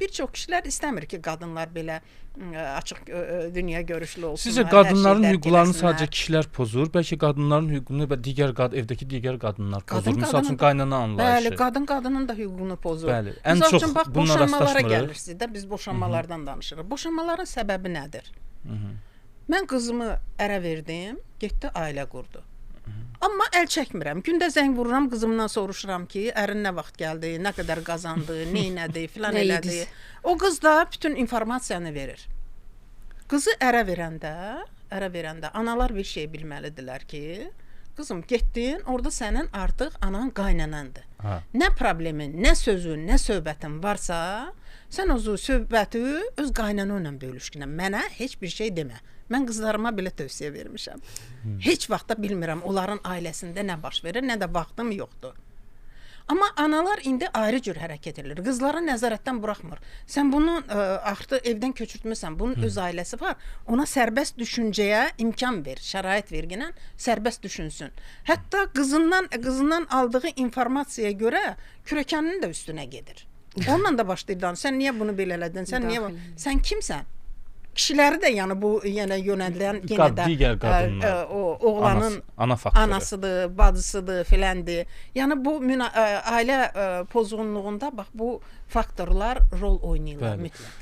Bir çox kişilər istəmir ki, qadınlar belə açıq dünya görüşlü olsunlar. Sizcə qadınların hüquqlarını sadəcə kişilər pozur, bəlkə qadınların hüququnu və evdəki digər qadınlar pozur. Məsəl üçün qaynana anlayışı. Bəli, qadının da hüququnu pozur. Bəli, ən çox bununla rastlaşmırıq. Gəlirsiniz də, biz boşanmalardan danışırıq. Boşanmaların səbəbi nədir? Mən qızımı ərə verdim, getdi ailə qurdu. Amma əl çəkmirəm. Gündə zəng vururam, qızımdan soruşuram ki, ərin nə vaxt gəldi, nə qədər qazandı, neynədi, filan elədi. O qız da bütün informasiyanı verir. Qızı ərə verəndə analar bir şey bilməlidirlər ki, qızım getdin, orada sənin artıq anan qaynanandır. Nə problemin, nə sözün, nə söhbətin varsa, sən o söhbəti öz qaynananla bölüşkünə. Mənə heç bir şey demə. Mən qızlarıma belə tövsiyə vermişəm. Heç vaxt da bilmirəm onların ailəsində nə baş verir, nə də vaxtım yoxdur. Amma analar indi ayrı cür hərəkət edir. Qızları nəzarətdən buraxmır. Sən bunu artıq evdən köçürtmüsən, bunun öz ailəsi var. Ona sərbəst düşüncəyə imkan ver, şərait verginən sərbəst düşünsün. Hətta qızından aldığı informasiyaya görə kürəkəninin də üstünə gedir. Onunla da başlayır. Sən niyə bunu belə elədin? Sən kimsən? Kişiləri də yəni bu yönəldilən yenə də digər qadınlar, oğlanın anasıdır, bacısıdır, filandır. Yəni bu ailə pozğunluğunda bax bu faktorlar rol oynayırlar mütləq.